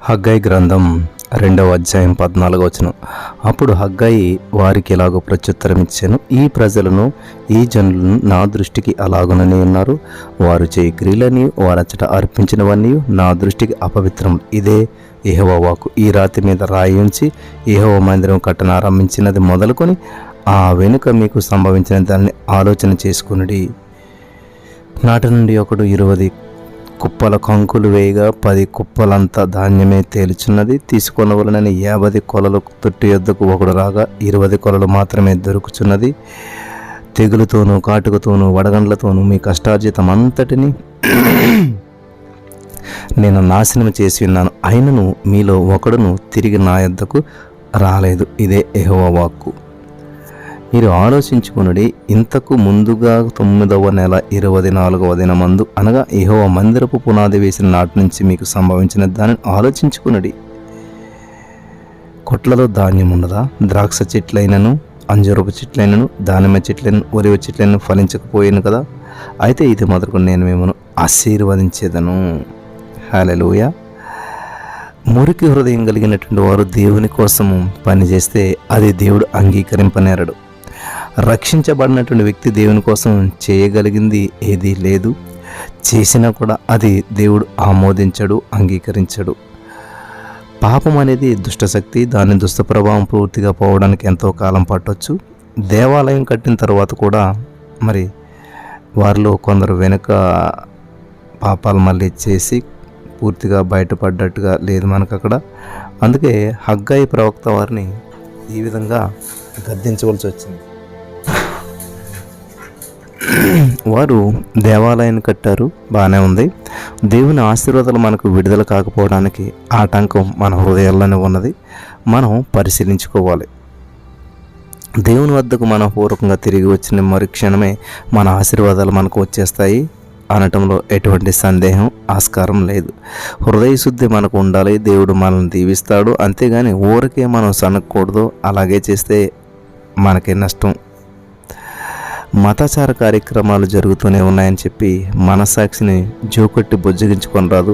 హగ్గయి గ్రంథం 2వ అధ్యాయం 14వ వచనం. అప్పుడు హగ్గయి వారికి ఇలాగో ప్రత్యుత్తరం ఇచ్చాను, ఈ ప్రజలను ఈ జనులను నా దృష్టికి అలాగుననే ఉన్నారు. వారు చేయి క్రియలని వారచ్చట అర్పించినవన్నీ నా దృష్టికి అపవిత్రం. ఇదే యెహోవా వాక్కు. ఈ రాతి మీద రాయి ఉంచి యెహోవా మందిరం కట్టనారంభించినది మొదలుకొని ఆ వెనుక మీకు సంభవించిన దాన్ని ఆలోచన చేసుకునుడి. నాటి నుండి ఒకడు 20 కుప్పల కంకులు వేయగా 10 కుప్పలంతా ధాన్యమే తేలుచున్నది. తీసుకొనవలనని 50 కొలలు తొట్టి యొద్దకు ఒకడు రాగా 20 కొలలు మాత్రమే దొరుకుచున్నది. తెగులుతోనూ కాటుకతోనూ వడగండ్లతోనూ మీ కష్టార్జితం అంతటిని నేను నాశనం చేసి ఉన్నాను, అయినను మీలో ఒకడును తిరిగి నా యొద్దకు రాలేదు. ఇదే యెహోవా వాక్కు. మీరు ఆలోచించుకునుడి. ఇంతకు ముందుగా 9వ నెల 24వ దినమందు అనగా యెహోవా మందిరపు పునాది వేసిన నాటి నుంచి మీకు సంభవించిన దానిని ఆలోచించుకునుడి. కొట్లలో ధాన్యం ఉన్నదా? ద్రాక్ష చెట్లైనను అంజూరపు చెట్లైనను దానిమ్మ చెట్లైనను ఒలివ చెట్లైనను ఫలించకపోయాను కదా. అయితే ఇది మొదలుకొని నేను మిమ్మల్ని ఆశీర్వదించేదను. హల్లెలూయా. మురికి హృదయం కలిగినటువంటి వారు దేవుని కోసము పనిచేస్తే అది దేవుడు అంగీకరింపనేరడు. రక్షించబడినటువంటి వ్యక్తి దేవుని కోసం చేయగలిగింది ఏదీ లేదు. చేసినా కూడా అది దేవుడు ఆమోదించడు, అంగీకరించడు. పాపం అనేది దుష్టశక్తి. దాని దుష్ట ప్రభావం పూర్తిగా పోవడానికి ఎంతో కాలం పట్టవచ్చు. దేవాలయం కట్టిన తర్వాత కూడా మరి వారిలో కొందరు వెనుక పాపాలు మళ్ళీ చేసి పూర్తిగా బయటపడ్డట్టుగా లేదు మనకు అక్కడ. అందుకే హగ్గయి ప్రవక్త వారిని ఈ విధంగా గద్దించవలసి వచ్చింది. వారు దేవాలయాన్ని కట్టారు, బాగానే ఉంది. దేవుని ఆశీర్వాదాలు మనకు విడుదల కాకపోవడానికి ఆటంకం మన హృదయాల్లోనే ఉన్నది. మనం పరిశీలించుకోవాలి. దేవుని వద్దకు మనం పూర్వకంగా తిరిగి వచ్చిన మరుక్షణమే మన ఆశీర్వాదాలు మనకు వచ్చేస్తాయి అనటంలో ఎటువంటి సందేహం ఆస్కారం లేదు. హృదయ శుద్ధి మనకు ఉండాలి. దేవుడు మనల్ని దీవిస్తాడు. అంతేగాని ఊరికే మనం సనగకూడదు. అలాగే చేస్తే మనకే నష్టం. మతాచార కార్యక్రమాలు జరుగుతూనే ఉన్నాయని చెప్పి మనసాక్షిని జోకొట్టి బుజ్జగించుకొని రాదు.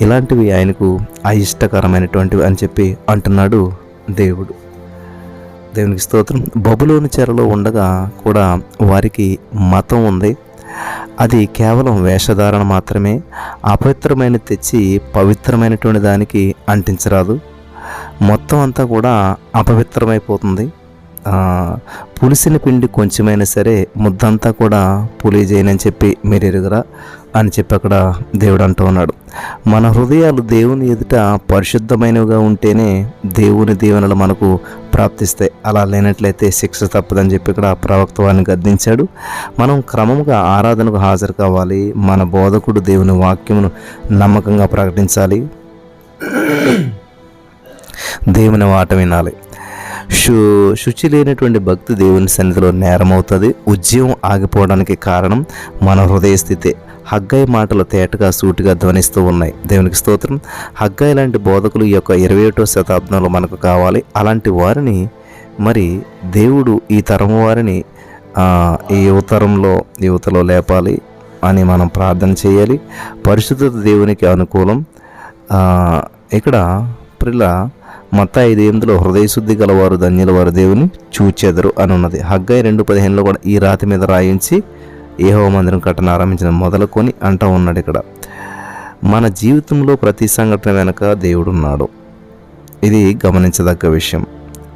ఇలాంటివి ఆయనకు అయిష్టకరమైనటువంటివి అని చెప్పి అంటున్నాడు దేవుడు. దేవునికి స్తోత్రం. బబులోను చెరలో ఉండగా కూడా వారికి మతం ఉంది. అది కేవలం వేషధారణ మాత్రమే. అపవిత్రమైన తెచ్చి పవిత్రమైనటువంటి దానికి అంటించరాదు. మొత్తం అంతా కూడా అపవిత్రమైపోతుంది. పులిసిన పిండి కొంచెమైనా సరే ముద్దంతా కూడా పులి చేయనని చెప్పి మీరు ఎరుగురా అని చెప్పి అక్కడ దేవుడు అంటూ ఉన్నాడు. మన హృదయాలు దేవుని ఎదుట పరిశుద్ధమైనవిగా ఉంటేనే దేవుని దీవెనలు మనకు ప్రాప్తిస్తాయి. అలా లేనట్లయితే శిక్ష తప్పదని చెప్పి ఇక్కడ ప్రవక్త వారిని గద్దించాడు. మనం క్రమంగా ఆరాధనకు హాజరు కావాలి. మన బోధకుడు దేవుని వాక్యమును నమ్మకంగా ప్రకటించాలి. దేవుని మాట వినాలి. శుచి లేనటువంటి భక్తి దేవుని సన్నిధిలో నేరమవుతుంది. ఉద్యమం ఆగిపోవడానికి కారణం మన హృదయ స్థితే. హగ్గయి మాటలు తేటగా సూటిగా ధ్వనిస్తూ ఉన్నాయి. దేవునికి స్తోత్రం. హగ్గయి లాంటి బోధకులు ఈ యొక్క 21వ శతాబ్దంలో మనకు కావాలి. అలాంటి వారిని మరి దేవుడు ఈ తరం వారిని ఈ యువతలో లేపాలి అని మనం ప్రార్థన చేయాలి. పరిశుద్ధత దేవునికి అనుకూలం. ఇక్కడ ప్రిల్ల మత్తాయి 5:8 హృదయశుద్ధి గలవారు ధన్యుల వారు దేవుని చూచెదరు అని ఉన్నది. హగ్గయి 2:15 కూడా ఈ రాతి మీద రాయించి యెహోవా మందిరం కట్టనారంభించిన మొదలుకొని అంటూ ఉన్నాడు. ఇక్కడ మన జీవితంలో ప్రతి సంఘటన వెనక దేవుడు ఉన్నాడు. ఇది గమనించదగ్గ విషయం.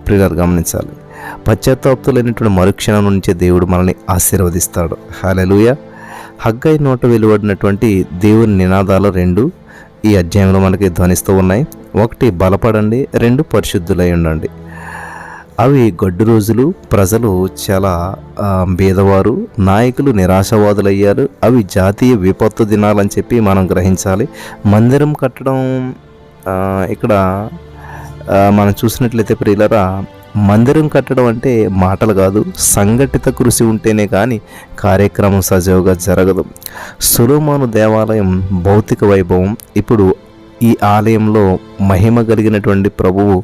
ప్రియులారా గమనించాలి. పశ్చాత్తాపతులైనటువంటి మరుక్షణం నుంచే దేవుడు మనల్ని ఆశీర్వదిస్తాడు. హల్లెలూయా. హగ్గయి నోట వెలువడినటువంటి దేవుని నినాదాలు 2 ఈ అధ్యాయంలో మనకి ధ్వనిస్తూ ఉన్నాయి. 1 బలపడండి, 2 పరిశుద్ధులై ఉండండి. అవి గడ్డు రోజులు. ప్రజలు చాలా బీదవారు, నాయకులు నిరాశవాదులయ్యారు. అవి జాతీయ విపత్తు దినాలని చెప్పి మనం గ్రహించాలి. మందిరం కట్టడం ఇక్కడ మనం చూసినట్లయితే ప్రియులారా, మందిరం కట్టడం అంటే మాటలు కాదు, సంఘటిత కృషి ఉంటేనే కానీ కార్యక్రమం సజావుగా జరగదు. సొలొమోను దేవాలయం భౌతిక వైభవం. ఇప్పుడు ఈ ఆలయంలో మహిమ కలిగినటువంటి ప్రభువు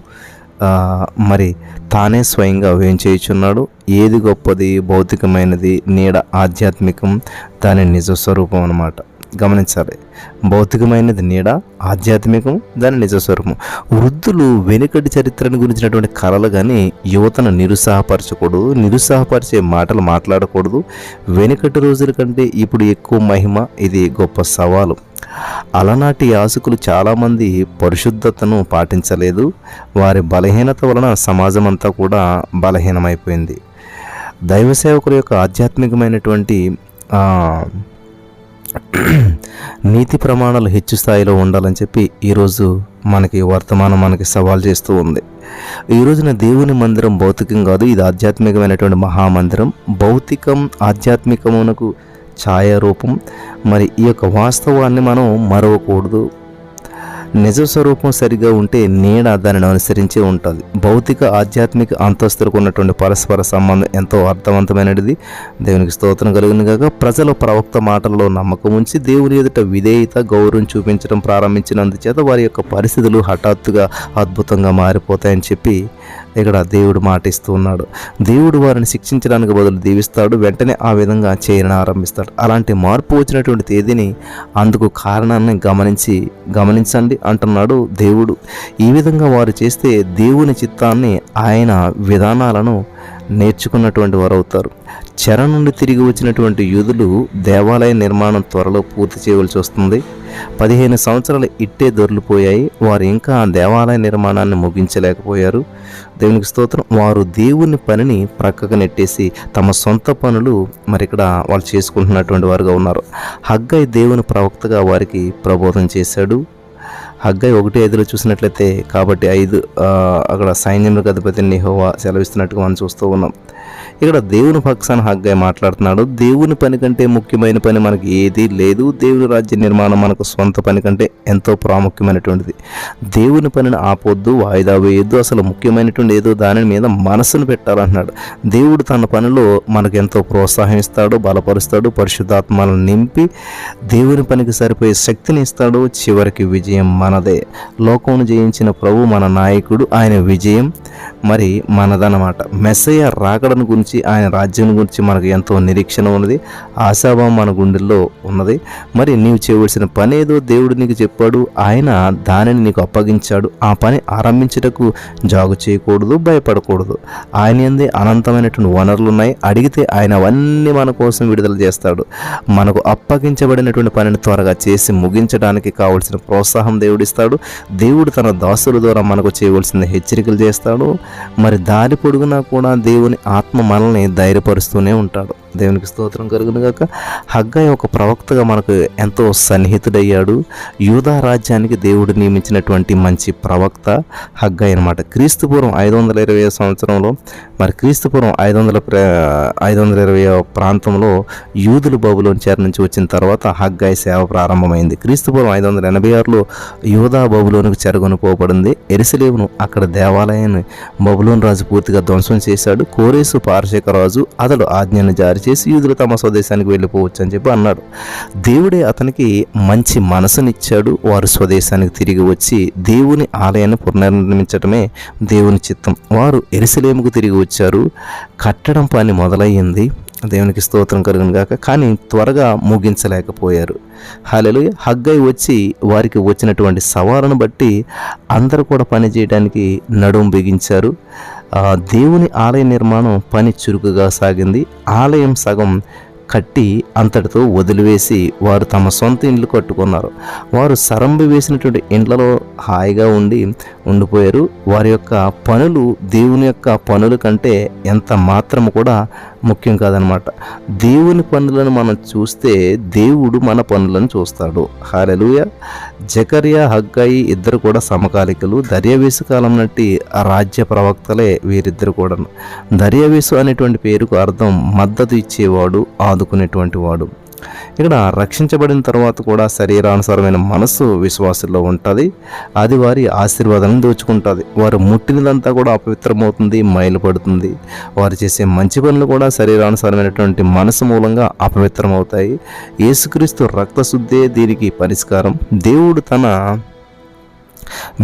మరి తానే స్వయంగా వేంచేయుచున్నాడు. ఏది గొప్పది? భౌతికమైనది, నీడ ఆధ్యాత్మికం, దాని నిజ స్వరూపం అన్నమాట. గమనించాలి. భౌతికమైనది నీడ, ఆధ్యాత్మికం దాని నిజస్వరూపం. వృద్ధులు వెనుకటి చరిత్రను గురించినటువంటి కళలు కానీ యువతను నిరుత్సాహపరిచే మాటలు మాట్లాడకూడదు. వెనుకటి రోజుల కంటే ఇప్పుడు ఎక్కువ మహిమ, ఇది గొప్ప సవాలు. అలనాటి యాజకులు చాలామంది పరిశుద్ధతను పాటించలేదు. వారి బలహీనత వలన సమాజం అంతా కూడా బలహీనమైపోయింది. దైవ సేవకుల యొక్క ఆధ్యాత్మికమైనటువంటి నీతి ప్రమాణాలు హెచ్చు స్థాయిలో ఉండాలని చెప్పి ఈరోజు వర్తమానం మనకి సవాల్ చేస్తూ ఉంది. ఈ రోజున దేవుని మందిరం భౌతికం కాదు, ఇది ఆధ్యాత్మికమైనటువంటి మహామందిరం. భౌతికం ఆధ్యాత్మికమునకు ఛాయారూపం. మరి ఈ యొక్క వాస్తవాన్ని మనం మరవకూడదు. నిజ స్వరూపం సరిగా ఉంటే నీడ దానిని అనుసరించే ఉంటుంది. భౌతిక ఆధ్యాత్మిక అంతస్తులకు ఉన్నటువంటి పరస్పర సంబంధం ఎంతో అర్థవంతమైనది. దేవునికి స్తోత్రం కలుగును గాక. ప్రజల ప్రవక్త మాటలలో నమ్మకం ఉంచి దేవుని ఎదుట విధేయత, గౌరవం చూపించడం ప్రారంభించినందుచేత వారి యొక్క పరిస్థితులు హఠాత్తుగా అద్భుతంగా మారిపోతాయని చెప్పి ఇక్కడ దేవుడు మాటిస్తూ ఉన్నాడు. దేవుడు వారిని శిక్షించడానికి బదులు దీవిస్తాడు, వెంటనే ఆ విధంగా చేయని ఆరంభిస్తాడు. అలాంటి మార్పు వచ్చినటువంటి తేదీని, అందుకు కారణాన్ని గమనించండి అంటున్నాడు దేవుడు. ఈ విధంగా వారు చేస్తే దేవుని చిత్తాన్ని, ఆయన విధానాలను నేర్చుకున్నటువంటి వారు అవుతారు. చెర నుండి తిరిగి వచ్చినటువంటి యూదులు దేవాలయ నిర్మాణం త్వరలో పూర్తి చేయవలసి వస్తుంది. 15 సంవత్సరాలు ఇట్టే దొర్లిపోయాయి. వారు ఇంకా దేవాలయ నిర్మాణాన్ని ముగించలేకపోయారు. దేవునికి స్తోత్రం. వారు దేవుని పనిని ప్రక్కకు నెట్టేసి తమ సొంత పనులు ఇక్కడ వాళ్ళు చేసుకుంటున్నటువంటి వారుగా ఉన్నారు. హగ్గై దేవుని ప్రవక్తగా వారికి ప్రబోధం చేశాడు. హగ్గై 1:5 చూసినట్లయితే, కాబట్టి 5 అక్కడ సైన్యములకు అధిపతి యెహోవా సెలవిస్తున్నట్టుగా మనం చూస్తూ ఉన్నాం. ఇక్కడ దేవుని పక్షాన హగ్గై మాట్లాడుతున్నాడు. దేవుని పని కంటే ముఖ్యమైన పని మనకి ఏదీ లేదు. దేవుని రాజ్య నిర్మాణం మనకు సొంత పని కంటే ఎంతో ప్రాముఖ్యమైనటువంటిది. దేవుని పనిని ఆపొద్దు, వాయిదా వేయొద్దు. అసలు ముఖ్యమైనటువంటి ఏదో దాని మీద మనసును పెట్టాలంటున్నాడు. దేవుడు తన పనిలో మనకు ఎంతో ప్రోత్సాహం ఇస్తాడు, బలపరుస్తాడు, పరిశుద్ధాత్మలను నింపి దేవుని పనికి సరిపోయే శక్తిని ఇస్తాడు. చివరికి విజయం మనదే. లోకమును జయించిన ప్రభు మన నాయకుడు. ఆయన విజయం మనదన్నమాట. మెస్సయ్య రాకడను గురించి, ఆయన రాజ్యం గురించి మనకు ఎంతో నిరీక్షణ ఉన్నది, ఆశాభావం మన గుండెల్లో ఉన్నది. నీవు చేయవలసిన పని ఏదో దేవుడు నీకు చెప్పాడు, ఆయన దానిని నీకు అప్పగించాడు. ఆ పని ఆరంభించుటకు జాగు చేయకూడదు, భయపడకూడదు. ఆయన యందే అనంతమైనటువంటి వనరులు ఉన్నాయి. అడిగితే ఆయన అవన్నీ మన కోసం విడుదల చేస్తాడు. మనకు అప్పగించబడినటువంటి పనిని త్వరగా చేసి ముగించడానికి కావలసిన ప్రోత్సాహం దేవుడిస్తాడు. దేవుడు తన దాసుల ద్వారా మనకు చేయవలసిన హెచ్చరికలు చేస్తాడు. దారి పొడుగునా కూడా దేవుని ఆత్మ మనల్ని ధైర్యపరుస్తూనే ఉంటాడు. దేవునికి స్తోత్రం కలుగును గాక. హగ్గై ఒక ప్రవక్తగా మనకు ఎంతో సన్నిహితుడయ్యాడు. యూదా రాజ్యానికి దేవుడు నియమించినటువంటి మంచి ప్రవక్త హగ్గై అనమాట. క్రీస్తుపూర్వం 520 సంవత్సరంలో, క్రీస్తుపూర్వం 520 ప్రాంతంలో యూదులు బబులోను చెర నుంచి వచ్చిన తర్వాత హగ్గై సేవ ప్రారంభమైంది. క్రీస్తుపూర్వం 586లో యూదా బబులోనుకు చెరగొనిపోబడింది. యెరూషలేమును, అక్కడ దేవాలయాన్ని బబులోను రాజు పూర్తిగా ధ్వంసం చేశాడు. కోరేసు పారశీక రాజు అతడు ఆజ్ఞను జారీ చేసి యూదులు తమ స్వదేశానికి వెళ్ళిపోవచ్చు అని చెప్పి అన్నాడు. దేవుడే అతనికి మంచి మనసునిచ్చాడు. వారు స్వదేశానికి తిరిగి వచ్చి దేవుని ఆలయాన్ని పునర్నిర్మించడమే దేవుని చిత్తం. వారు యెరూషలేముకు తిరిగి వచ్చారు. కట్టడం పని మొదలయ్యింది. దేవునికి స్తోత్రం కలుగును గాక. కానీ త్వరగా ముగించలేకపోయారు. హల్లెలూయా. హగ్గై వచ్చి వారికి వచ్చినటువంటి సవాలును బట్టి అందరూ కూడా పని చేయడానికి నడుము బిగించారు. దేవుని ఆలయ నిర్మాణం పని చురుకుగా సాగింది. ఆలయం సగం కట్టి అంతటితో వదిలివేసి వారు తమ సొంత ఇండ్లు కట్టుకున్నారు. వారు సరంబి వేసినటువంటి ఇండ్లలో హాయిగా ఉండిపోయారు. వారి యొక్క పనులు దేవుని యొక్క పనుల కంటే ఎంత మాత్రము కూడా ముఖ్యం కాదనమాట. దేవుని పనులను మనం చూస్తే దేవుడు మన పనులను చూస్తాడు. హల్లెలూయా. జకర్యా, హగ్గయి ఇద్దరు కూడా సమకాలికలు. దర్యావేసు కాలం నాటి రాజ్య ప్రవక్తలే వీరిద్దరు కూడా. దర్యావేసు అనేటువంటి పేరుకు అర్థం మద్దతు ఇచ్చేవాడు, ఆదుకునేటువంటి వాడు. ఇక్కడ రక్షించబడిన తర్వాత కూడా శరీరానుసారమైన మనస్సు విశ్వాసుల్లో ఉంటుంది. అది వారి ఆశీర్వాదాలను దోచుకుంటుంది. వారు ముట్టినదంతా కూడా అపవిత్రమవుతుంది, మైలుపడుతుంది. వారు చేసే మంచి పనులు కూడా శరీరానుసారమైనటువంటి మనసు మూలంగా అపవిత్రమవుతాయి. యేసుక్రీస్తు రక్తశుద్ధే దీనికి పరిష్కారం. దేవుడు తన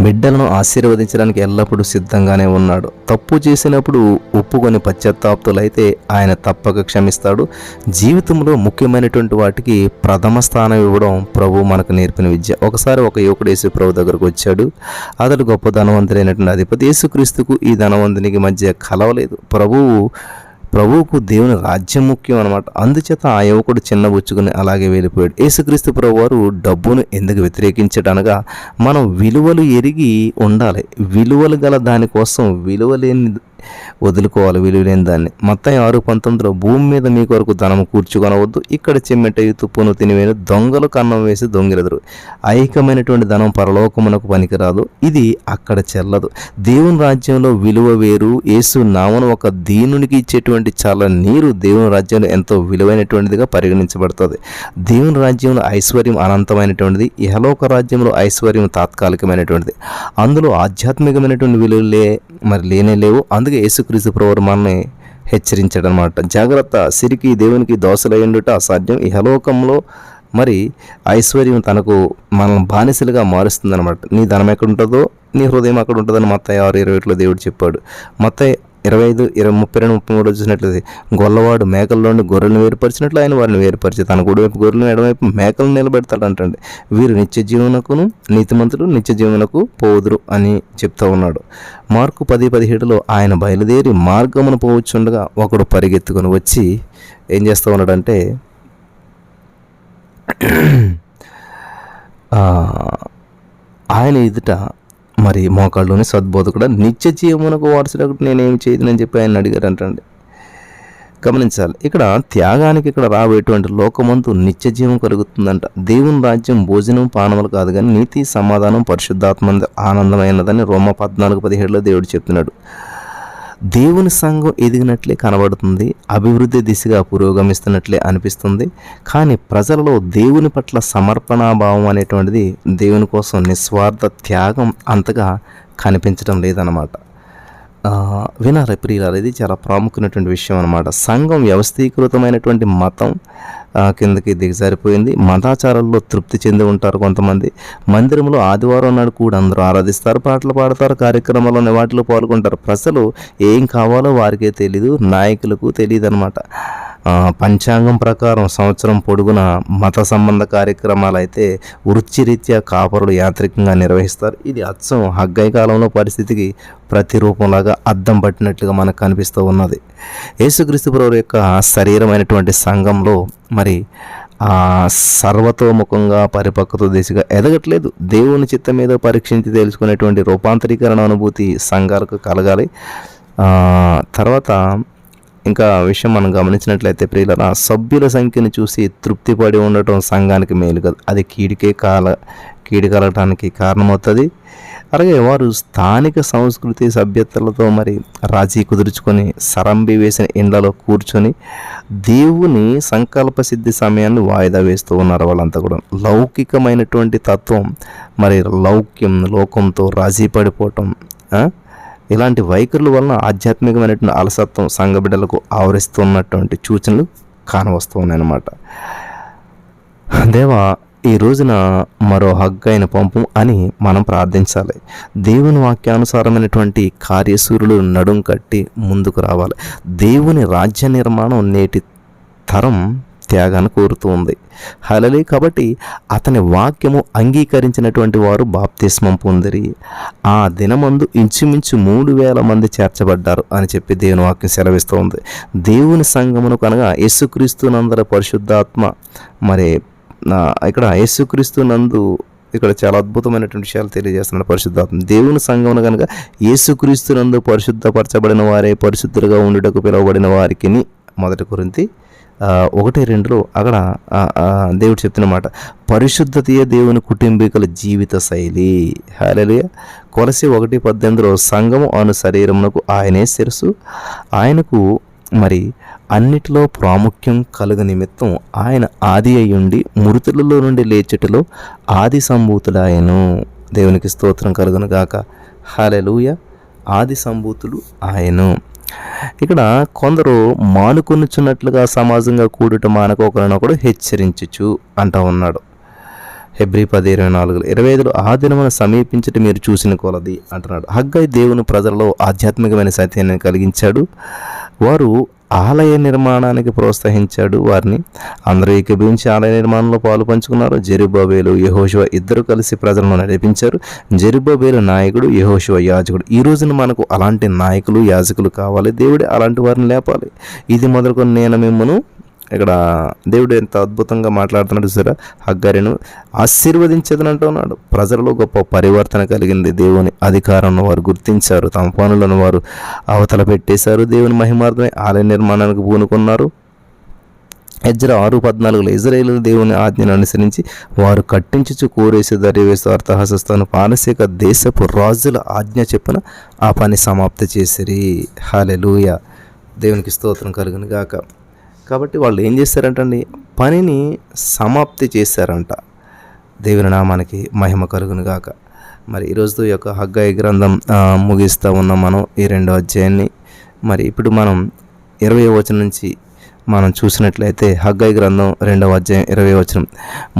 బిడ్డలను ఆశీర్వదించడానికి ఎల్లప్పుడూ సిద్ధంగానే ఉన్నాడు. తప్పు చేసినప్పుడు ఒప్పుకొని పశ్చాత్తాప్తులైతే ఆయన తప్పక క్షమిస్తాడు. జీవితంలో ముఖ్యమైనటువంటి వాటికి ప్రథమ స్థానం ఇవ్వడం ప్రభు మనకు నేర్పిన విద్య. ఒకసారి ఒక యువకుడు యేసు ప్రభు దగ్గరకు వచ్చాడు. అతడు గొప్ప ధనవంతుడైనటువంటి అధిపతి. యేసుక్రీస్తుకు ఈ ధనవంతునికి మధ్య కలవలేదు. ప్రభువుకు దేవుని రాజ్యం ముఖ్యం అనమాట. అందుచేత ఆ యువకుడు చిన్నబుచ్చుకుని అలాగే వెళ్ళిపోయాడు. యేసుక్రీస్తు ప్రభు వారు డబ్బును ఎందుకు వ్యతిరేకించడనగా మనం విలువలు ఎరిగి ఉండాలి. విలువలు గల దానికోసం విలువలేని వదులుకోవాలి, విలువలేని దాన్ని. మత్తయి 6:19 భూమి మీద మీ కొరకు ధనము కూర్చుకొనవద్దు, ఇక్కడ చెమ్మెటయు తుప్పును తినివేను, దొంగలు కన్నం వేసి దొంగిలెదరు. ఐహికమైనటువంటి ధనం పరలోకమునకు పనికిరాదు, ఇది అక్కడ చెల్లదు. దేవుని రాజ్యంలో విలువ వేరు. యేసు నామను ఒక దీనునికి ఇచ్చేటువంటి చాలా నీరు దేవుని రాజ్యంలో ఎంతో విలువైనటువంటిదిగా పరిగణించబడుతుంది. దేవుని రాజ్యంలో ఐశ్వర్యం అనంతమైనటువంటిది, ఇహలోక రాజ్యంలో ఐశ్వర్యం తాత్కాలికమైనటువంటిది. అందులో ఆధ్యాత్మికమైనటువంటి విలువలే లేనే లేవు. అందుకే యేసుక్రీస్తు ప్రభువు మనల్ని హెచ్చరించాడు అనమాట. జాగ్రత్త, సిరికి దేవునికి దోసలయ్యుండుట అసాధ్యం. ఇహలోకంలో ఐశ్వర్యం తనకు మనం బానిసలుగా మారుస్తుంది అనమాట. నీ ధనం ఎక్కడ ఉంటుందో నీ హృదయం అక్కడ ఉంటుందని మత్తయి 6:21 దేవుడు చెప్పాడు. మత్తయి 25:32-33 చూసినట్లయితే గొల్లవాడు మేకల్లోని గొర్రెలను వేరుపరిచినట్లు ఆయన వారిని వేరుపరిచి తన కుడివైపు గొర్రెలను ఎడవైపు మేకలను నిలబెడతాడంటండి. వీరు నిత్య జీవనకును నీతిమంతులు నిత్య జీవనకు పోదురు అని చెప్తా ఉన్నాడు. మార్కు 10:17 ఆయన బయలుదేరి మార్గమును పోవచ్చుండగా ఒకడు పరిగెత్తుకొని వచ్చి ఏం చేస్తూ ఉన్నాడంటే ఆయన ఎదుట మోకాళ్ళలోని సద్బోధకుడు నిత్య జీవమునకు వారసులకు నేనేమి చేయదని చెప్పి ఆయన అడిగారు అంటండి. గమనించాలి, ఇక్కడ త్యాగానికి ఇక్కడ రాబోయేటువంటి లోకమంతు నిత్య జీవం కలుగుతుందంట. దేవుని రాజ్యం భోజనం పానములు కాదు కానీ నీతి సమాధానం పరిశుద్ధాత్మ ఆనందమైనదని రోమా 14:17 దేవుడు చెప్తున్నాడు. దేవుని సంఘం ఎదిగినట్లే కనబడుతుంది, అభివృద్ధి దిశగా పురోగమిస్తున్నట్లే అనిపిస్తుంది. కానీ ప్రజలలో దేవుని పట్ల సమర్పణాభావం అనేటువంటిది, దేవుని కోసం నిస్వార్థ త్యాగం అంతగా కనిపించడం లేదన్నమాట. వినాలి ప్రియులారా, ఇది చాలా ప్రాముఖ్యమైనటువంటి విషయం అనమాట. సంఘం వ్యవస్థీకృతమైనటువంటి మతం కిందకి దిగజారిపోయింది. మతాచారాల్లో తృప్తి చెంది ఉంటారు కొంతమంది. మందిరంలో ఆదివారం నాడు కూడా అందరూ ఆరాధిస్తారు, పాటలు పాడతారు, కార్యక్రమాల్లోని వాటిలో పాల్గొంటారు. ప్రజలు ఏం కావాలో వారికే తెలీదు, నాయకులకు తెలియదు అనమాట. పంచాంగం ప్రకారం సంవత్సరం పొడుగున మత సంబంధ కార్యక్రమాలు అయితే వృత్తిరీత్యా కాపరులు యాంత్రికంగా నిర్వహిస్తారు. ఇది అచ్చం హగ్గై కాలంలో పరిస్థితికి ప్రతిరూపంలాగా అద్దం పట్టినట్లుగా మనకు కనిపిస్తూ ఉన్నది. యేసుక్రీస్తు ప్రభువు యొక్క శరీరమైనటువంటి సంఘంలో సర్వతోముఖంగా పరిపక్వత దిశగా ఎదగట్లేదు. దేవుని చిత్తం మీద పరీక్షించి తెలుసుకునేటువంటి రూపాంతరీకరణ అనుభూతి సంఘాలకు కలగాలి. తర్వాత ఇంకా విషయం మనం గమనించినట్లయితే ప్రియులారా, సభ్యుల సంఖ్యను చూసి తృప్తిపడి ఉండటం సంఘానికి మేలు కాదు, అది కీడు కలగటానికి కారణమవుతుంది. అలాగే వారు స్థానిక సంస్కృతి సభ్యతలతో రాజీ కుదుర్చుకొని సరంబి వేసిన ఇండ్లలో కూర్చొని దేవుని సంకల్ప సిద్ధి సమయాన్ని వాయిదా వేస్తూ ఉన్నారు. వాళ్ళంతా కూడా లౌకికమైనటువంటి తత్వం, లోకంతో రాజీ పడిపోవటం, ఇలాంటి వైఖరుల వలన ఆధ్యాత్మికమైనటువంటి అలసత్వం సంఘ బిడ్డలకు ఆవరిస్తున్నటువంటి సూచనలు కానవస్తూ ఉన్నాయన్నమాట. దేవా, ఈ రోజున మరో హగ్గైన పంపు అని మనం ప్రార్థించాలి. దేవుని వాక్యానుసారమైనటువంటి కార్యసూరులు నడుం కట్టి ముందుకు రావాలి. దేవుని రాజ్య నిర్మాణం నేటి తరం త్యాగాన్ని కోరుతూ ఉంది. హల్లెలూయా. కాబట్టి అతని వాక్యము అంగీకరించినటువంటి వారు బాప్తిస్మం పొందిరి. ఆ దినమందు ఇంచుమించు 3,000 మంది చేర్చబడ్డారు అని చెప్పి దేవుని వాక్యం సెలవిస్తూ ఉంది. దేవుని సంఘమును కనుక యేసుక్రీస్తునందరి పరిశుద్ధాత్మ ఇక్కడ యేసుక్రీస్తునందు ఇక్కడ చాలా అద్భుతమైనటువంటి విషయాలు తెలియజేస్తున్నాడు పరిశుద్ధాత్మ. దేవుని సంఘమును కనుక యేసుక్రీస్తునందు పరిశుద్ధపరచబడిన వారే పరిశుద్ధులుగా ఉండుటకు పిలువబడిన వారికి 1 కొరింథీ 1:2 అక్కడ దేవుడు చెప్తున్నమాట. పరిశుద్ధతయే దేవుని కుటుంబీకుల జీవిత శైలి. హల్లెలూయా. కొలసి 1:18 సంఘము అను శరీరమునకు ఆయనే శిరస్సు, ఆయనకు అన్నిటిలో ప్రాముఖ్యం కలుగు నిమిత్తం ఆయన ఆది అయ్యుండి మృతులలో నుండి లేచుటలో ఆది సంభూతుడాయను. దేవునికి స్తోత్రం కలుగును గాక. హల్లెలూయా. ఆది సంభూతుడు ఆయను. ఇక్కడ కొందరు మానుకొనుచున్నట్లుగా సమాజంగా కూడుట మానకొకరినొకడు హెచ్చరించుచు అంటా ఉన్నాడు. హెబ్రీ 10:24 25 ఆ దినమున సమీపించటి మీరు చూసిన కొలది అంటున్నాడు. హగ్గై దేవుని ప్రజలలో ఆధ్యాత్మికమైన సత్యాన్ని కలిగించాడు. వారు ఆలయ నిర్మాణానికి ప్రోత్సహించాడు. వారిని అందరూ ఏకీభవించి ఆలయ నిర్మాణంలో పాలు పంచుకున్నారు. జెరుబ్బాబెలు యెహోషువ ఇద్దరు కలిసి ప్రజలను నడిపించారు. జెరుబ్బాబెలు నాయకుడు, యెహోషువ యాజకుడు. ఈ రోజున మనకు అలాంటి నాయకులు, యాజకులు కావాలి. దేవుడే అలాంటి వారిని లేపాలి. ఇది మొదలుకొని నేను మిమ్మను, ఇక్కడ దేవుడు ఎంత అద్భుతంగా మాట్లాడుతున్నాడు చూసారా. హగ్గరిను ఆశీర్వదించదని ఉన్నాడు. ప్రజలలో గొప్ప పరివర్తన కలిగింది. దేవుని అధికారాన్ని వారు గుర్తించారు. తమ పనులను వారు అవతల పెట్టేశారు. దేవుని మహిమార్థమై ఆలయ నిర్మాణానికి పూనుకున్నారు. ఎజ్రా 6:14 ఇజ్రాయేలు దేవుని ఆజ్ఞను అనుసరించి వారు కట్టించుచు కోరేసి దర్యావేసు అర్థహస్తను పారసీక దేశపు రాజుల ఆజ్ఞ చెప్పున ఆ పని సమాప్తి చేసిరి. హల్లెలూయా, దేవునికి స్తోత్రం కలుగును గాక. కాబట్టి వాళ్ళు ఏం చేశారంటండి, పనిని సమాప్తి చేశారంట. దేవుని నామానికి మహిమ కలుగును గాక. మరి ఈరోజుతో ఈ యొక్క హగ్గయి గ్రంథం ముగిస్తూ ఉన్నాం మనం ఈ 2వ అధ్యాయాన్ని. మరి ఇప్పుడు మనం 20వ వచనం నుంచి మనం చూసినట్లయితే హగ్గయి గ్రంథం 2వ అధ్యాయం 20వ వచనం.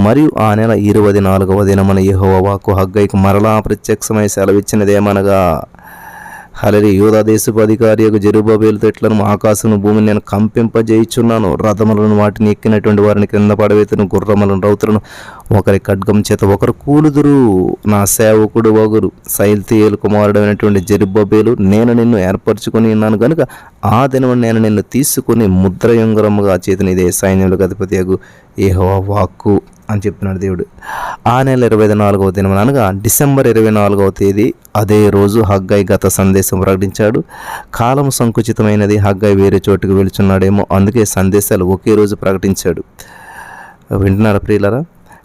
మరియు ఆ నెల 24వ దినమున యెహోవా వాక్కు హగ్గయికి మరలా ప్రత్యక్షమై సెలవిచ్చినదేమనగా, హల్లెలూయా, యూదా దేశపు అధికారియకు జెరుబ్బాబెలు తెట్లను ఆకాశమును భూమిని నేను కంపింపజేయుచున్నాను. రథములను వాటిని ఎక్కినటువంటి వారిని క్రింద పడవేతును, గుర్రములను రౌతులను ఒకరి ఖడ్గం చేత ఒకరు కూలుదురు. నా సేవకుడు వగురు సైల్తీయేలు కుమారుడైనటువంటి జెరుబ్బాబెలు నేను నిన్ను ఏర్పరచుకొని ఉన్నాను కనుక ఆ దినమున నేను నిన్ను తీసుకుని ముద్రయుంగరముగా చేతిని ఇదే సైన్యములకు అధిపతియగు యెహోవా వాక్కు అని చెప్తున్నాడు దేవుడు. ఆ నెల 24వ దినం అనగా డిసెంబర్ 24వ తేదీ అదే రోజు హగ్గై గత సందేశం ప్రకటించాడు. కాలం సంకుచితమైనది, హగ్గై వేరే చోటుకు వెళుచున్నాడేమో, అందుకే సందేశాలు ఒకే రోజు ప్రకటించాడు. వింటున్నారా ప్రియులారా?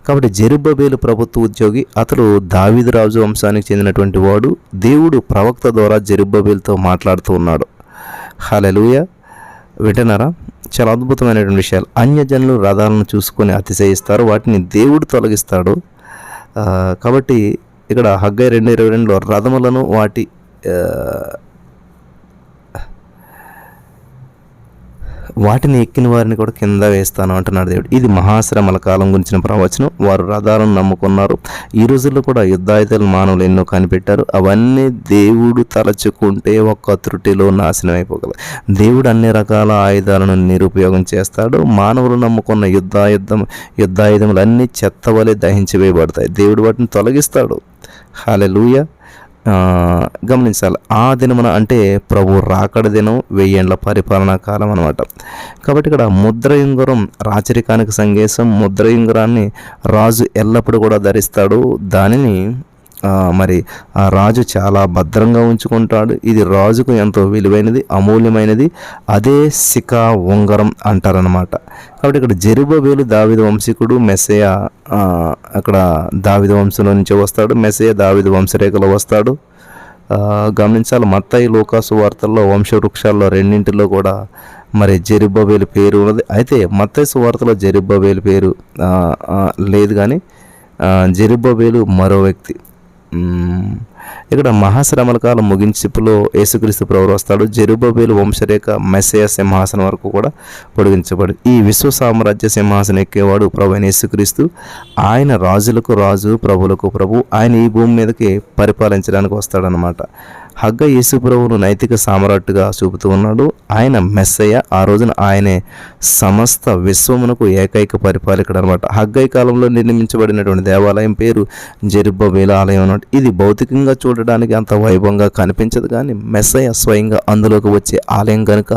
కాబట్టి జెరుబ్బాబెలు ప్రభుత్వ ఉద్యోగి. అతడు దావీదు రాజు వంశానికి చెందినటువంటి వాడు. దేవుడు ప్రవక్త ద్వారా జెరుబ్బాబెలుతో మాట్లాడుతూ ఉన్నాడు. హల్లెలూయా, వింటున్నారా? చాలా అద్భుతమైనటువంటి విషయాలు. అన్యజనులు రథాలను చూసుకొని అతిశయిస్తారు, వాటిని దేవుడు తొలగిస్తాడు. కాబట్టి ఇక్కడ హగ్గై 2:22లో రథములను వాటిని ఎక్కిన వారిని కూడా కింద వేస్తాను అంటున్నాడు దేవుడు. ఇది మహాశ్రమల కాలం గురించిన ప్రవచనం. వారు రథాలను నమ్ముకున్నారు. ఈ రోజుల్లో కూడా యుద్ధాయుధాలు మానవులు ఎన్నో కనిపెట్టారు. అవన్నీ దేవుడు తలచుకుంటే ఒక్క త్రుటిలో నాశనం అయిపోగలరు. దేవుడు అన్ని రకాల ఆయుధాలను నిరుపయోగం చేస్తాడు. మానవులు నమ్ముకున్న యుద్ధాయుధములు అన్నీ చెత్తవలే దహించివేయబడతాయి. దేవుడు వాటిని తొలగిస్తాడు. హల్లెలూయా, గమనించాలి. ఆ దినమున అంటే ప్రభు రాకడ దినం, 1000 ఏండ్ల పరిపాలనా కాలం అనమాట. కాబట్టి ఇక్కడ ముద్రయుంగరం రాచరికానికి సంకేతం. ముద్రయుంగరాన్ని రాజు ఎల్లప్పుడూ కూడా ధరిస్తాడు. దానిని మరి ఆ రాజు చాలా భద్రంగా ఉంచుకుంటాడు. ఇది రాజుకు ఎంతో విలువైనది, అమూల్యమైనది. అదే శిఖా ఉంగరం అంటారనమాట. కాబట్టి ఇక్కడ జెరుబ్బాబెలు దావీదు వంశీకుడు. మెస్సయ అక్కడ దావీదు వంశంలో నుంచి వస్తాడు. మెస్సయ దావీదు వంశరేఖలో వస్తాడు. గమనించాలి, మత్తయి లూకాసు వార్తల్లో వంశవృక్షాల్లో రెండింటిలో కూడా మరి జెరుబ్బాబెలు పేరు ఉన్నది. అయితే మత్తయి సువార్తలో జెరుబ్బాబెలు పేరు లేదు, కానీ జెరుబ్బాబెలు మరో వ్యక్తి. ఇక్కడ మహాశ్రమల కాలం ముగింపులో యేసుక్రీస్తు ప్రభువు వస్తాడు. జెరుబ్బాబెలు వంశరేఖ మెస్సయ సింహాసనం వరకు కూడా పొడిగించబడి ఈ విశ్వ సామ్రాజ్య సింహాసనం ఎక్కేవాడు ప్రభు అయిన యేసుక్రీస్తు. ఆయన రాజులకు రాజు, ప్రభులకు ప్రభు. ఆయన ఈ భూమి మీదకి పరిపాలించడానికి వస్తాడనమాట. హగ్గై యేసు ప్రభువును నైతిక సామ్రాట్టుగా చూపుతూ ఉన్నాడు. ఆయన మెస్సయ్య. ఆ రోజున ఆయనే సమస్త విశ్వమునకు ఏకైక పరిపాలకుడు అనమాట. హగ్గై కాలంలో నిర్మించబడినటువంటి దేవాలయం పేరు జెరుబ్బాబెలు ఆలయం అన్నమాట. ఇది భౌతికంగా చూడడానికి అంత వైభవంగా కనిపించదు, కానీ మెస్సయ్య స్వయంగా అందులోకి వచ్చే ఆలయం కనుక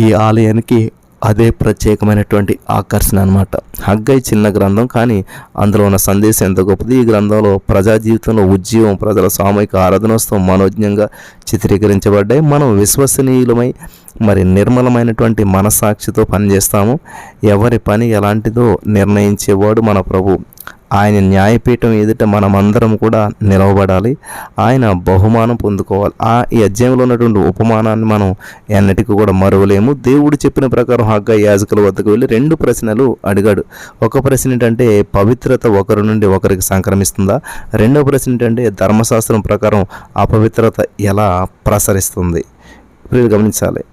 ఈ ఆలయానికి అదే ప్రత్యేకమైనటువంటి ఆకర్షణ అనమాట. హగ్గై చిన్న గ్రంథం, కానీ అందులో ఉన్న సందేశం ఎంత గొప్పది. ఈ గ్రంథంలో ప్రజా జీవితంలో ఉద్యమం, ప్రజల సామూహిక ఆరాధనోత్సవం మనోజ్ఞంగా చిత్రీకరించబడ్డాయి. మనం విశ్వసనీయులమై మరి నిర్మలమైనటువంటి మనసాక్షితో పనిచేస్తాము. ఎవరి పని ఎలాంటిదో నిర్ణయించేవాడు మన ప్రభు. ఆయన న్యాయపీఠం ఎదుట మనమందరం కూడా నిలవబడాలి. ఆయన బహుమానం పొందుకోవాలి. ఈ అధ్యాయంలో ఉన్నటువంటి ఉపమానాన్ని మనం ఎన్నటికీ కూడా మరువలేము. దేవుడు చెప్పిన ప్రకారం హగ్గై యాజకుల వద్దకు వెళ్ళి 2 ప్రశ్నలు అడిగాడు. ఒక ప్రశ్న ఏంటంటే, పవిత్రత ఒకరి నుండి ఒకరికి సంక్రమిస్తుందా? రెండవ ప్రశ్న ఏంటంటే, ధర్మశాస్త్రం ప్రకారం అపవిత్రత ఎలా ప్రసరిస్తుంది? ఇప్పుడు గమనించాలి.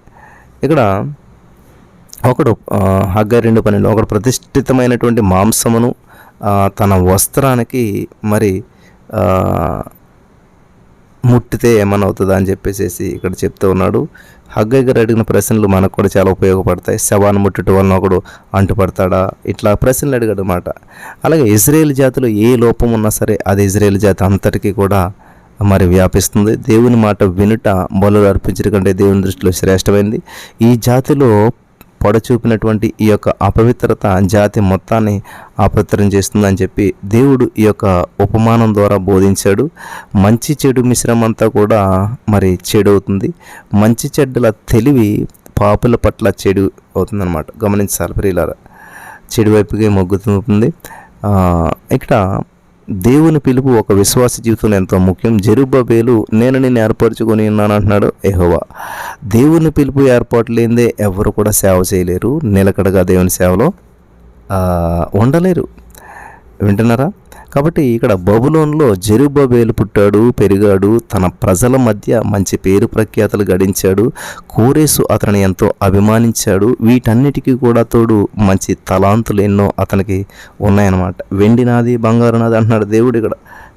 ఇక్కడ ఒకడు హగ్గై 2:12 ఒకడు ప్రతిష్ఠితమైనటువంటి మాంసమును తన వస్త్రానికి మరి ముట్టితే ఏమన్నా అవుతుందా అని చెప్పేసి ఇక్కడ చెప్తూ ఉన్నాడు. హగ్గై గారు అడిగిన ప్రశ్నలు మనకు కూడా చాలా ఉపయోగపడతాయి. శవాన్ని ముట్టడం వలన ఒకడు అంటుపడతాడా, ఇట్లా ప్రశ్నలు అడిగాడు అన్నమాట. అలాగే ఇజ్రాయేల్ జాతిలో ఏ లోపం ఉన్నా సరే అది ఇజ్రాయేల్ జాతి అంతటికీ కూడా మరి వ్యాపిస్తుంది. దేవుని మాట వినుట బలులు అర్పించడం కంటే దేవుని దృష్టిలో శ్రేష్టమైంది. ఈ జాతిలో పొడచూపినటువంటి ఈ యొక్క అపవిత్రత జాతి మొత్తాన్ని అపవిత్రం చేస్తుందని చెప్పి దేవుడు ఈ యొక్క ఉపమానం ద్వారా బోధించాడు. మంచి చెడు మిశ్రమంతా కూడా మరి చెడు అవుతుంది. మంచి చెడ్డల తెలివి పాపుల పట్ల చెడు అవుతుందన్నమాట. గమనించాలి ప్రియులారా, చెడు వైపుగా మొగ్గుతుంది. ఇక్కడ దేవుని పిలుపు ఒక విశ్వాస జీవితంలో ఎంతో ముఖ్యం. జెరుబ్బేలు నేను నిన్ను ఏర్పరచుకొని ఉన్నాను అంటున్నాడు యెహోవా. దేవుని పిలుపు ఏర్పాటు లేనిదే ఎవరు కూడా సేవ చేయలేరు, నిలకడగా దేవుని సేవలో ఉండలేరు. వింటున్నారా? కాబట్టి ఇక్కడ బబులోన్లో జెరుబ్బేలు పుట్టాడు, పెరిగాడు, తన ప్రజల మధ్య మంచి పేరు ప్రఖ్యాతలు గడించాడు. కోరేసు అతని ఎంతో అభిమానించాడు. వీటన్నిటికీ కూడా తోడు మంచి తలాంతులు ఎన్నో అతనికి ఉన్నాయన్నమాట. వెండి నాది, బంగారు నాది అంటున్నాడు దేవుడు ఇక్కడ.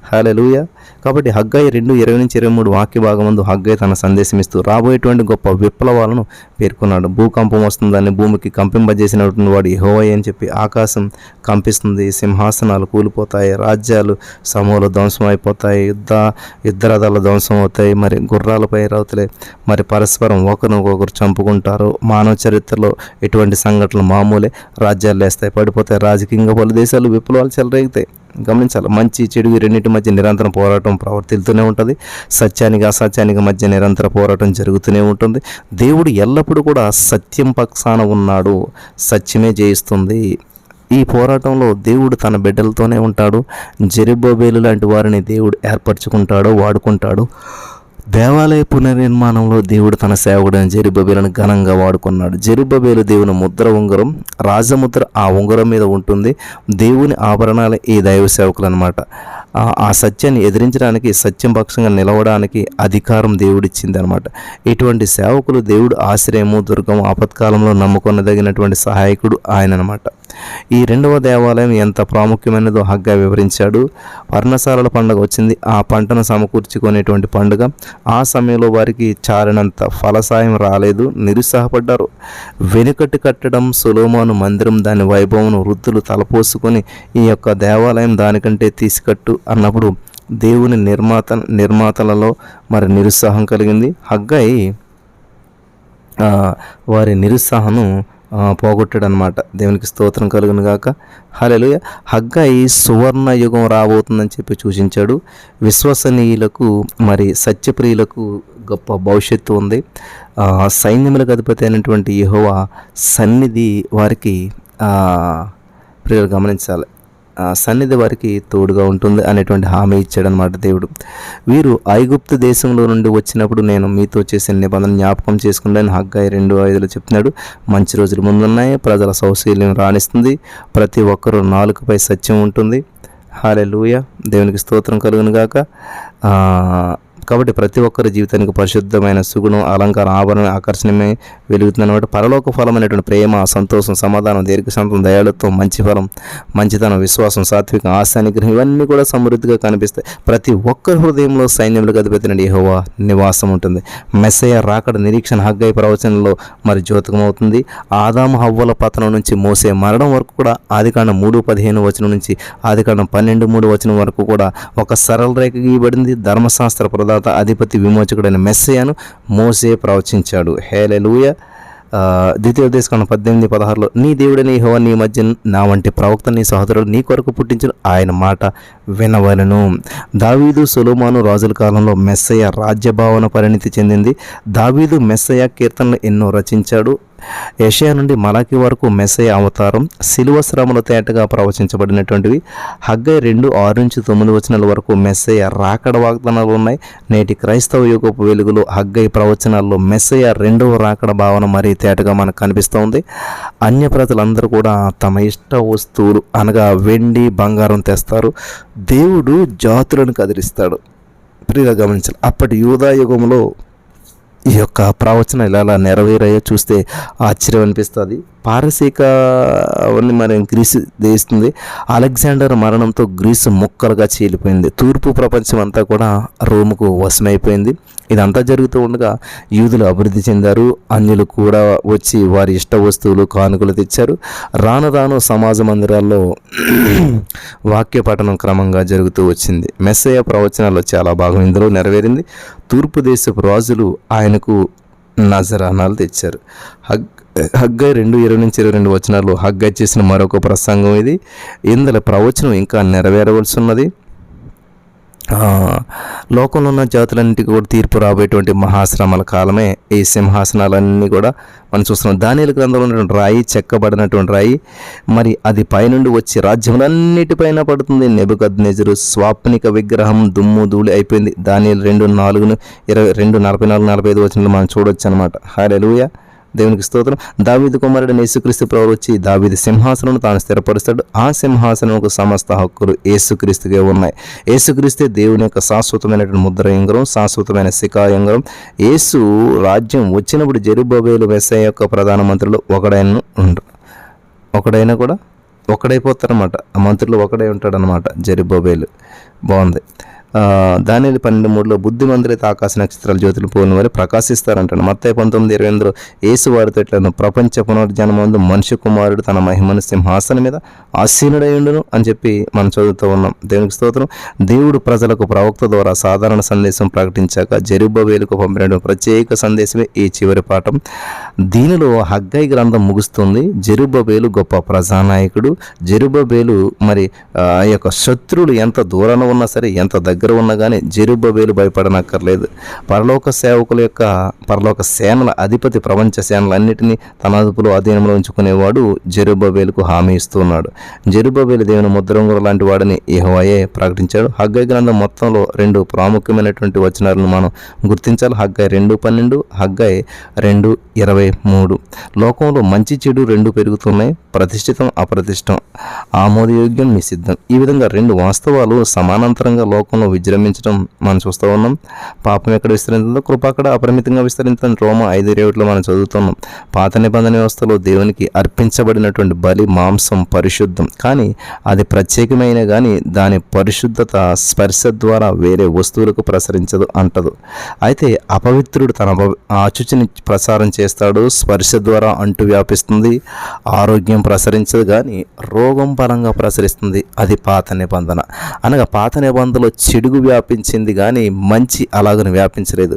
హల్లెలూయా. కాబట్టి హగ్గై 2:20-23 వాక్య భాగమందు హగ్గై తన సందేశం ఇస్తూ రాబోయేటువంటి గొప్ప విప్లవాలను పేర్కొన్నాడు. భూకంపం వస్తుందని భూమికి కంపింపజేసినటువంటి వాడు యెహోవా అని చెప్పి ఆకాశం కంపిస్తుంది, సింహాసనాలు కూలిపోతాయి, రాజ్యాలు సమూల ధ్వంసం అయిపోతాయి, యుద్ధరథాలు ధ్వంసం అవుతాయి, మరి గుర్రాలపై రౌతులే మరి పరస్పరం ఒకరినొకరు చంపుకుంటారు. మానవ చరిత్రలో ఎటువంటి సంఘటనలు మామూలే. రాజ్యాలు లేస్తాయి, పడిపోతాయి, రాజకీయంగా పలు దేశాలు విప్లవాలు చెలరేగుతాయి. గమనించాలి, మంచి చెడు రెండింటి మధ్య నిరంతరం పోరాటం ప్రవర్తిల్తూనే ఉంటుంది. సత్యానికి అసత్యానికి మధ్య నిరంతర పోరాటం జరుగుతూనే ఉంటుంది. దేవుడు ఎల్లప్పుడూ కూడా సత్యం పక్షాన ఉన్నాడు, సత్యమే జయిస్తుంది. ఈ పోరాటంలో దేవుడు తన బిడ్డలతోనే ఉంటాడు. జెరుబ్బేలు లాంటి వారిని దేవుడు ఏర్పరచుకుంటాడు, వాడుకుంటాడు. దేవాలయ పునర్నిర్మాణంలో దేవుడు తన సేవకుడైన జెరుబ్బేలును ఘనంగా వాడుకున్నాడు. జెరుబ్బేలు దేవుని ముద్ర ఉంగరం, రాజముద్ర ఆ ఉంగరం మీద ఉంటుంది. దేవుని ఆభరణాలు ఈ దైవ సేవకులు అన్నమాట. ఆ సత్యాన్ని ఎదిరించడానికి, సత్యం పక్షంగా నిలవడానికి అధికారం దేవుడిచ్చింది అనమాట. ఇటువంటి సేవకులు దేవుడు ఆశ్రయము, దుర్గము, ఆపత్కాలంలో నమ్ముకొనదగినటువంటి సహాయకుడు ఆయన అనమాట. ఈ రెండవ దేవాలయం ఎంత ప్రాముఖ్యమైనదో హగ్గై వివరించాడు. పర్ణశాలల పండుగ వచ్చింది. ఆ పంటను సమకూర్చుకునేటువంటి పండుగ. ఆ సమయంలో వారికి చాలినంత ఫలసాయం రాలేదు, నిరుత్సాహపడ్డారు. వెనుకటి కట్టడం సొలొమోను మందిరం, దాని వైభవమును వృద్ధులు తలపోసుకొని ఈ యొక్క దేవాలయం దానికంటే తీసుకట్టు అన్నప్పుడు దేవుని నిర్మాతలలో మరి నిరుత్సాహం కలిగింది. హగ్గై వారి నిరుత్సాహం పోగొట్టాడు అనమాట. దేవునికి స్తోత్రం కలుగును గాక. హల్లెలూయా. హగ్గై సువర్ణ యుగం రాబోతుందని చెప్పి సూచించాడు. విశ్వసనీయులకు మరి సత్యప్రియులకు గొప్ప భవిష్యత్తు ఉంది. సైన్యములకు అధిపతి అయినటువంటి యెహోవా సన్నిధి వారికి ప్రియులు గమనించాలి, సన్నిధి వారికి తోడుగా ఉంటుంది అనేటువంటి హామీ ఇచ్చాడనమాట దేవుడు. వీరు ఐగుప్తు దేశంలో నుండి వచ్చినప్పుడు నేను మీతో చేసిన నిబంధన జ్ఞాపకం చేసుకుంటాను. హగ్గై 2:5 చెప్తున్నాడు. మంచి రోజులు ముందున్నాయి, ప్రజల సౌశల్యం రాణిస్తుంది, ప్రతి ఒక్కరూ నాలుకపై సత్యం ఉంటుంది. హల్లెలూయా. దేవునికి స్తోత్రం కలుగును గాక. కాబట్టి ప్రతి ఒక్కరి జీవితానికి పరిశుద్ధమైన సుగుణం, అలంకారం, ఆభరణ, ఆకర్షణమే వెలుగుతుంది అనమాట. పరలోక ఫలమైనటువంటి ప్రేమ, సంతోషం, సమాధానం, దీర్ఘశాంతం, దయాళుత్వం, మంచి ఫలం, మంచితనం, విశ్వాసం, సాత్వికం, ఆశ, నిగ్రహం ఇవన్నీ కూడా సమృద్ధిగా కనిపిస్తాయి. ప్రతి ఒక్కరి హృదయంలో సైన్యములకు అధిపతి యెహోవా నివాసం ఉంటుంది. మెస్సయ్య రాకడ నిరీక్షణ హగ్గై ప్రవచనంలో మరి జ్యోతికమవుతుంది. ఆదాము హవ్వల పతనం నుంచి మోసే మరణం వరకు కూడా ఆదికాండం 3:15 నుంచి ఆదికాండం 12:3 వరకు కూడా ఒక సరళ రేఖ గీయబడింది. ధర్మశాస్త్ర ప్రధాత, అధిపతి, విమోచకుడైన మెస్సయ్యను మోసే ప్రవచించాడు. హల్లెలూయా. ద్వితీయోపదేశకాండం 18:16 నీ దేవుడైన యెహోవా నీ మధ్య నా వంటి ప్రవక్త నీ సహోదరుడు నీ కొరకు పుట్టించిన ఆయన మాట వినవలెను. దావీదు సొలొమోను రాజుల కాలంలో మెస్సయ్య రాజ్యభావన పరిణితి చెందింది. దావీదు మెస్సయ్య కీర్తనలు ఎన్నో రచించాడు. యెషయా నుండి మలాకి వరకు మెస్సయ్య అవతారం, శిలువ శ్రమల తేటగా ప్రవచించబడినటువంటివి. హగ్గై 2:6-9 వరకు మెస్సయ్య రాకడ వాగ్దానాలు ఉన్నాయి. నేటి క్రైస్తవ యుగపు వెలుగులో హగ్గై ప్రవచనాల్లో మెస్సయ్య రెండవ రాకడ భావన మరీ తేటగా మనకు కనిపిస్తూ ఉంది. అన్య ప్రజలందరూ కూడా తమ ఇష్ట వస్తువులు అనగా వెండి, బంగారం తెస్తారు. దేవుడు జాతులను కదిలిస్తాడు. ప్రియుగా గమనించాలి. అప్పటి యూదా యుగంలో ఈ యొక్క ప్రవచన ఇలా నెరవేరయ్యో చూస్తే ఆశ్చర్యం అనిపిస్తుంది. పారసీక అవన్నీ మరి గ్రీసు దేస్తుంది. అలెగ్జాండర్ మరణంతో గ్రీసు ముక్కలుగా చీలిపోయింది. తూర్పు ప్రపంచం అంతా కూడా రోముకు వశమైపోయింది. ఇదంతా జరుగుతూ ఉండగా యూదులు అభివృద్ధి చెందారు. అన్యులు కూడా వచ్చి వారి ఇష్ట వస్తువులు కానుకలు తెచ్చారు. రాను రాను సమాజ మందిరాల్లో వాక్య పఠనం క్రమంగా జరుగుతూ వచ్చింది. మెస్సయ్య ప్రవచనాల్లో చాలా భాగం ఇందులో నెరవేరింది. తూర్పు దేశపు రాజులు ఆయనకు నజరానాలు తెచ్చారు. హగ్గై 2:20-22 వచనాలు హగ్గై చేసిన మరొక ప్రసంగం ఇది. ఇందులో ప్రవచనం ఇంకా నెరవేరవలసి ఉన్నది. లోకంలో ఉన్న జాతులన్నింటికి కూడా తీర్పు రాబోయేటువంటి మహాశ్రమల కాలమే ఈ సింహాసనాలన్నీ కూడా మనం చూస్తున్నాం. దానియేలు గ్రంథంలో ఉన్నటువంటి రాయి చెక్కబడినటువంటి రాయి, మరి అది పైనుండి వచ్చి రాజ్యములన్నిటిపైన పడుతుంది. నెబుకద్నెజరు స్వాప్నిక విగ్రహం దుమ్ము ధూళి అయిపోయింది. దానియేలు 2:4-22-44-45 వచనాలు మనం చూడొచ్చు అనమాట. హల్లెలూయా, దేవునికి స్తోత్రం. దావీదు కుమారుడు యేసుక్రీస్తు ప్రభువు వచ్చి దావీదు సింహాసనం తాను స్థిరపరుస్తాడు. ఆ సింహాసనంకు సమస్త హక్కులు యేసుక్రీస్తుకే ఉన్నాయి. యేసుక్రీస్తే దేవుని యొక్క శాశ్వతమైనటువంటి ముద్ర యంగరం, శాశ్వతమైన శిఖా యంగరం. యేసు రాజ్యం వచ్చినప్పుడు జెరుబ్బయలు మెస్సయ్య యొక్క ప్రధానమంత్రులు ఒకడైనా కూడా ఒకడైపోతారన్నమాట. ఆ మంత్రులు ఒకడై ఉంటాడనమాట జెరుబ్బయలు. బాగుంది. దానియేలు 12:3 బుద్ధిమంతులైతే ఆకాశ నక్షత్రాల జ్యోతులు పోలిన వారు ప్రకాశిస్తారంటాడు. మత్తయి 19:20 యేసు వారితో ఇట్లను ప్రపంచ పునర్జన్మందు మనుష్య కుమారుడు తన మహిమను సింహాసనం మీద ఆసీనుడయుండును అని చెప్పి మనం చదువుతూ ఉన్నాం. దేవునికి స్తోత్రం. దేవుడు ప్రజలకు ప్రవక్త ద్వారా సాధారణ సందేశం ప్రకటించాక జెరుబ్బయలుకు పంపిన ప్రత్యేక సందేశమే ఈ చివరి పాఠం. దీనిలో హగ్గై గ్రంథం ముగుస్తుంది. జెరుబ్బయలు గొప్ప ప్రజానాయకుడు. జెరుబ్బయలు మరి ఆ యొక్క శత్రువులు ఎంత దూరాన ఉన్నా సరే, ఎంత దగ్గర ఉన్నా కానీ జెరుబ్బయలు భయపడనక్కర్లేదు. పరలోక సేనల అధిపతి ప్రపంచ సేనలన్నిటినీ తన అదుపులో అధీనంలో ఉంచుకునేవాడు జెరుబ్బయలుకు హామీ ఇస్తున్నాడు. జెరుబ్బయలు దేవుని ముద్రంగుల లాంటి వాడని యెహోవాయే ప్రకటించాడు. హగ్గై గ్రంథం మొత్తంలో 2 ప్రాముఖ్యమైనటువంటి వచనాలను మనం గుర్తించాలి. Haggai 2:12, Haggai 2:23. లోకంలో మంచి చెడు 2 పెరుగుతున్నాయి. ప్రతిష్ఠితం అప్రతిష్టం, ఆమోదయోగ్యం నిషిద్ధం. ఈ విధంగా 2 వాస్తవాలు సమానాంతరంగా లోకంలో విజృంభించడం మనం చూస్తూ ఉన్నాం. పాపం ఎక్కడ విస్తరించిందో కృప అక్కడ అపరిమితంగా విస్తరించిందని రోమా 5:20 మనం చదువుతున్నాం. పాత నిబంధన వ్యవస్థలో దేవునికి అర్పించబడినటువంటి బలి మాంసం పరిశుద్ధం, కానీ అది ప్రత్యేకమైన కానీ దాని పరిశుద్ధత స్పర్శ ద్వారా వేరే వస్తువులకు ప్రసరించదు అంటదు. అయితే అపవిత్రుడు తన అశుచిని ప్రసారం చేస్తాడు. స్పర్శ ద్వారా అంటు వ్యాపిస్తుంది. ఆరోగ్యం ప్రసరించదు కానీ రోగం పరంగా ప్రసరిస్తుంది. అది పాత నిబంధన. అనగా పాత నిబంధనలో చెడుగు వ్యాపించింది కానీ మంచి అలాగని వ్యాపించలేదు.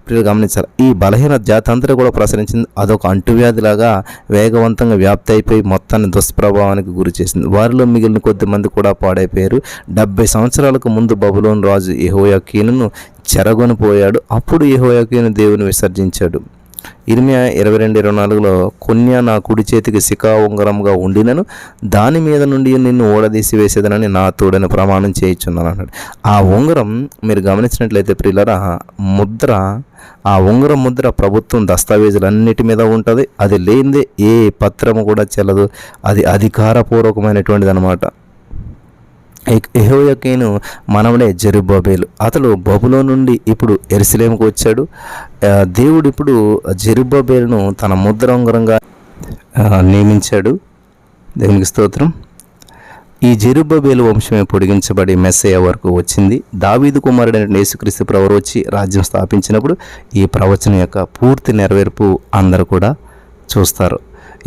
ప్రియులు గమనించాలి. ఈ బలహీన జాతి అంతా కూడా ప్రసరించింది. అదొక అంటువ్యాధిలాగా వేగవంతంగా వ్యాప్తి అయిపోయి మొత్తాన్ని దుష్ప్రభావానికి గురి చేసింది. వారిలో మిగిలిన కొద్దిమంది కూడా పాడైపోయారు. 70 సంవత్సరాలకు ముందు బబులోను రాజు యెహోయాకీనును చెరగొనిపోయాడు. అప్పుడు యెహోయాకీను దేవుని విసర్జించాడు. ఇర్మియా 22:24 కొన్య నా కుడి చేతికి శిఖా ఉంగరంగా ఉండినను దాని మీద నుండి నిన్ను ఓడదీసి వేసేదనని నా తోడని ప్రమాణం చేయించున్నాను అన్నాడు. ఆ ఉంగరం మీరు గమనించినట్లయితే ప్రియులరా, ఆ ఉంగరం ముద్ర ప్రభుత్వం దస్తావేజులన్నిటి మీద ఉంటుంది. అది లేనిదే ఏ పత్రము కూడా చెల్లదు. అది అధికారపూర్వకమైనటువంటిది అనమాట. యెహోయాకీను మనవడే జెరుబ్బయలు. అతడు బబులోను నుండి ఇప్పుడు యెరూషలేముకు వచ్చాడు. దేవుడు ఇప్పుడు జెరుబ్బయలును తన ముద్ర ఉంగరంగా నియమించాడు. దేవునికి స్తోత్రం. ఈ జెరుబ్బయలు వంశమే పొడిగించబడి మెస్సయ్య వరకు వచ్చింది. దావీదు కుమారుడైన యేసుక్రీస్తు ప్రభువు వచ్చి రాజ్యం స్థాపించినప్పుడు ఈ ప్రవచనం యొక్క పూర్తి నెరవేర్పు అందరూ కూడా చూస్తారు.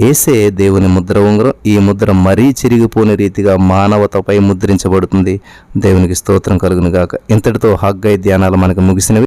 యేసే దేవుని ముద్ర ఉంగరం. ఈ ముద్ర మరీ చిరిగిపోని రీతిగా మానవతపై ముద్రించబడుతుంది. దేవునికి స్తోత్రం కలుగును గాక. ఇంతటితో హగ్గై ధ్యానాలు మనకు ముగిసినవి.